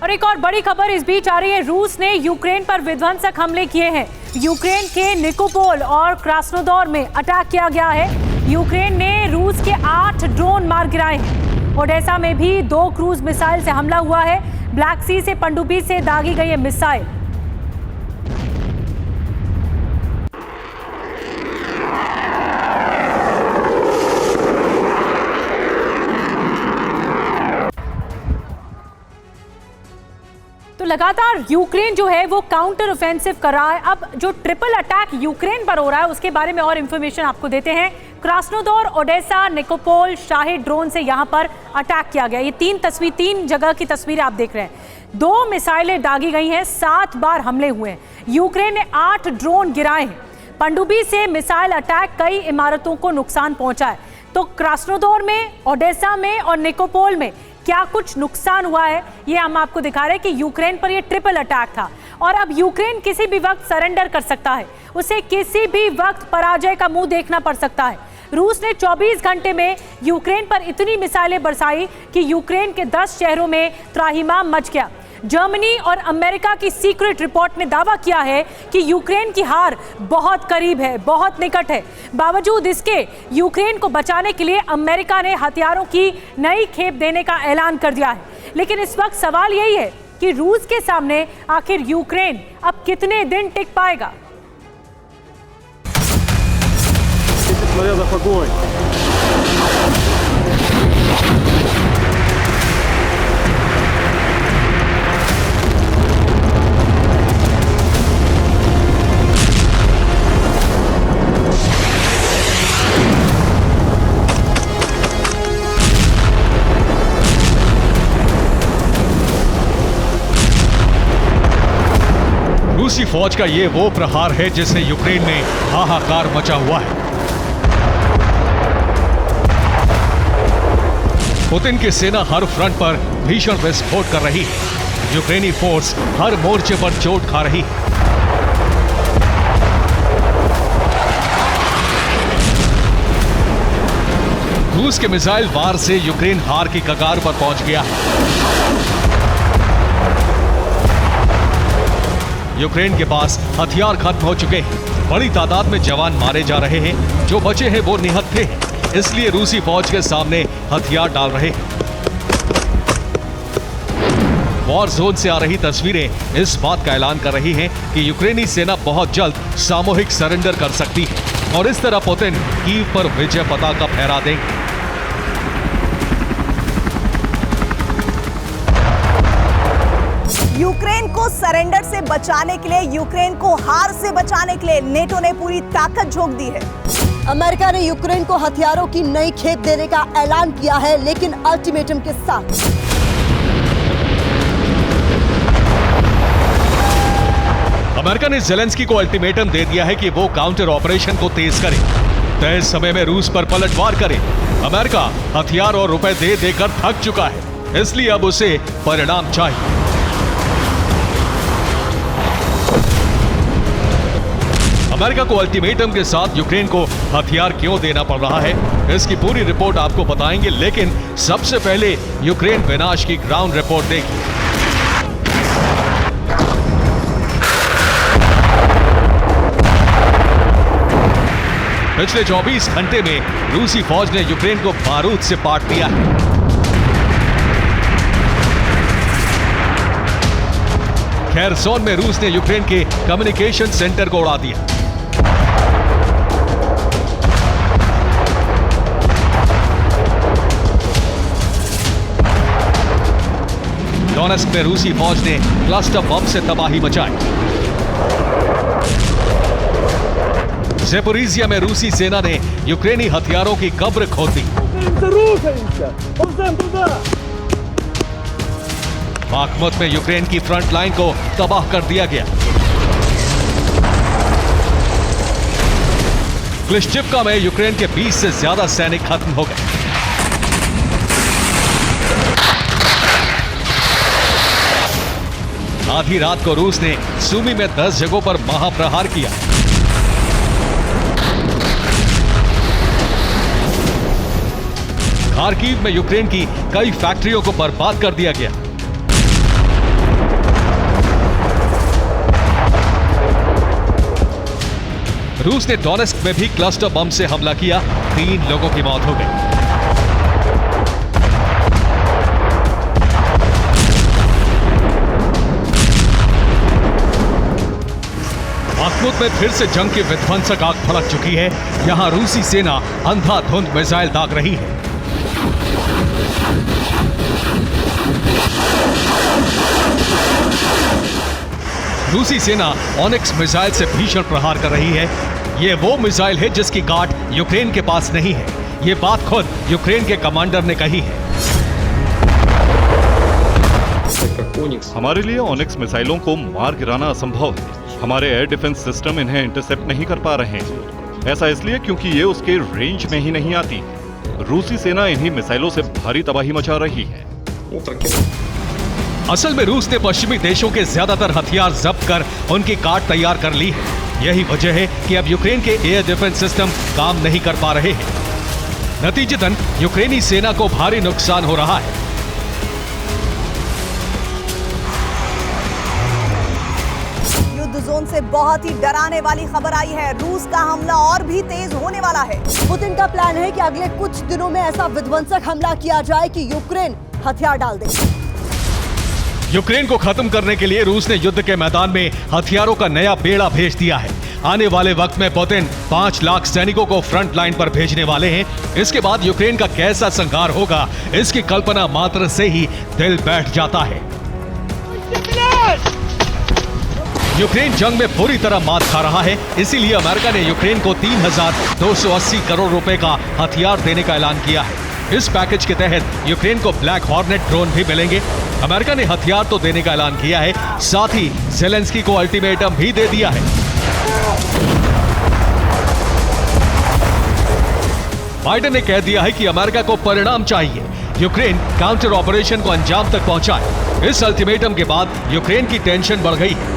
और एक और बड़ी खबर इस बीच आ रही है। रूस ने यूक्रेन पर विध्वंसक हमले किए हैं। यूक्रेन के निकोपोल और क्रास्नोदर में अटैक किया गया है। यूक्रेन ने रूस के 8 ड्रोन मार गिराए हैं। ओडेसा में भी 2 क्रूज मिसाइल से हमला हुआ है। ब्लैक सी से पनडुब्बी से दागी गई है मिसाइल। तो लगातार यूक्रेन जो है वो काउंटर ऑफेंसिव कर रहा है। अब जो ट्रिपल अटैक यूक्रेन पर हो रहा है उसके बारे में और इंफॉर्मेशन आपको देते हैं। क्रास्नोदर, ओडेसा, निकोपोल, शाहिद ड्रोन से यहां पर अटैक किया गया। ये 3 जगह की तस्वीरें आप देख रहे हैं। 2 मिसाइलें दागी गई हैं, 7 बार हमले हुए हैं। यूक्रेन ने 8 ड्रोन गिराए हैं। पनडुब्बी से मिसाइल अटैक कई इमारतों को नुकसान पहुंचा है। तो क्रास्नोदर में, ओडेसा में और निकोपोल में क्या कुछ नुकसान हुआ है ये हम आपको दिखा रहे हैं कि यूक्रेन पर ये ट्रिपल अटैक था। और अब यूक्रेन किसी भी वक्त सरेंडर कर सकता है। उसे किसी भी वक्त पराजय का मुंह देखना पड़ सकता है। रूस ने 24 घंटे में यूक्रेन पर इतनी मिसाइलें बरसाई कि यूक्रेन के 10 शहरों में त्राहिमाम मच गया। जर्मनी और अमेरिका की सीक्रेट रिपोर्ट ने दावा किया है कि यूक्रेन की हार बहुत करीब है, बहुत निकट है। बावजूद इसके यूक्रेन को बचाने के लिए अमेरिका ने हथियारों की नई खेप देने का ऐलान कर दिया है। लेकिन इस वक्त सवाल यही है कि रूस के सामने आखिर यूक्रेन अब कितने दिन टिक पाएगा। रूसी फौज का ये वो प्रहार है जिससे यूक्रेन में हाहाकार मचा हुआ है। पुतिन की सेना हर फ्रंट पर भीषण विस्फोट कर रही है। यूक्रेनी फोर्स हर मोर्चे पर चोट खा रही है। रूस के मिसाइल वार से यूक्रेन हार की कगार पर पहुंच गया है। यूक्रेन के पास हथियार खत्म हो चुके हैं। बड़ी तादाद में जवान मारे जा रहे हैं। जो बचे हैं वो निहत्थे हैं। इसलिए रूसी फौज के सामने हथियार डाल रहे हैं। वॉर जोन से आ रही तस्वीरें इस बात का ऐलान कर रही हैं कि यूक्रेनी सेना बहुत जल्द सामूहिक सरेंडर कर सकती है और इस तरह पुतिन कीव पर विजय पताका फहरा देंगे। यूक्रेन को सरेंडर से बचाने के लिए, यूक्रेन को हार से बचाने के लिए नेटो ने पूरी ताकत झोंक दी है। अमेरिका ने यूक्रेन को हथियारों की नई खेप देने का ऐलान किया है, लेकिन अल्टीमेटम के साथ। अमेरिका ने ज़ेलेंस्की को अल्टीमेटम दे दिया है कि वो काउंटर ऑपरेशन को तेज करे, तय समय में रूस पर पलटवार करे। अमेरिका हथियार और रुपए दे देकर थक चुका है, इसलिए अब उसे परिणाम चाहिए। अमेरिका को अल्टीमेटम के साथ यूक्रेन को हथियार क्यों देना पड़ रहा है, इसकी पूरी रिपोर्ट आपको बताएंगे। लेकिन सबसे पहले यूक्रेन विनाश की ग्राउंड रिपोर्ट देखिए। पिछले 24 घंटे में रूसी फौज ने यूक्रेन को बारूद से पाट दिया है। खेरसोन में रूस ने यूक्रेन के कम्युनिकेशन सेंटर को उड़ा दिया। डोनेस्क में रूसी फौज ने क्लस्टर बम से तबाही मचाई। ज़ेपोरिजिया में रूसी सेना ने यूक्रेनी हथियारों की कब्र खोद दी। बाखमुत में यूक्रेन की फ्रंट लाइन को तबाह कर दिया गया। क्लिश्चिवका में यूक्रेन के 20 से ज्यादा सैनिक खत्म हो गए। आधी रात को रूस ने सूमी में 10 जगहों पर महाप्रहार किया। खार्किव में यूक्रेन की कई फैक्ट्रियों को बर्बाद कर दिया गया। रूस ने डोनेस्क में भी क्लस्टर बम से हमला किया, 3 लोगों की मौत हो गई। बाखमुत में फिर से जंग की विध्वंसक आग भड़क चुकी है। यहां रूसी सेना अंधाधुंध मिसाइल दाग रही है। रूसी सेना ऑनिक्स मिसाइल से भीषण प्रहार कर रही है। ये वो मिसाइल है जिसकी गांठ यूक्रेन के पास नहीं है। ये बात खुद यूक्रेन के कमांडर ने कही है। हमारे लिए ऑनिक्स मिसाइलों को मार गिराना असंभव है। हमारे एयर डिफेंस सिस्टम इन्हें इंटरसेप्ट नहीं कर पा रहे हैं। ऐसा इसलिए क्योंकि ये उसके रेंज में ही नहीं आती। रूसी सेना इन्हीं मिसाइलों से भारी तबाही मचा रही है। असल में रूस ने पश्चिमी देशों के ज्यादातर हथियार जब्त कर उनकी काट तैयार कर ली है। यही वजह है कि अब यूक्रेन के एयर डिफेंस सिस्टम काम नहीं कर पा रहे हैं। नतीजतन यूक्रेनी सेना को भारी नुकसान हो रहा है। जोन से बहुत ही डराने वाली खबर आई है। रूस का हमला और भी तेज होने वाला है। पुतिन का प्लान है कि अगले कुछ दिनों में ऐसा विध्वंसक हमला किया जाए कि यूक्रेन हथियार डाल दे। यूक्रेन को खत्म करने के लिए रूस ने युद्ध के मैदान में हथियारों का नया बेड़ा भेज दिया है। आने वाले वक्त में पुतिन 5 लाख सैनिकों को फ्रंट लाइन पर भेजने वाले हैं। इसके बाद यूक्रेन का कैसा संहार होगा, इसकी कल्पना मात्र से ही दिल बैठ जाता है। यूक्रेन जंग में बुरी तरह मात खा रहा है, इसीलिए अमेरिका ने यूक्रेन को 3,280 करोड़ रुपए का हथियार देने का ऐलान किया है। इस पैकेज के तहत यूक्रेन को ब्लैक हॉर्नेट ड्रोन भी मिलेंगे। अमेरिका ने हथियार तो देने का ऐलान किया है, साथ ही ज़ेलेंस्की को अल्टीमेटम भी दे दिया है। बाइडेन ने कह दिया है कि अमेरिका को परिणाम चाहिए, यूक्रेन काउंटर ऑपरेशन को अंजाम तक पहुंचाए। इस अल्टीमेटम के बाद यूक्रेन की टेंशन बढ़ गई है।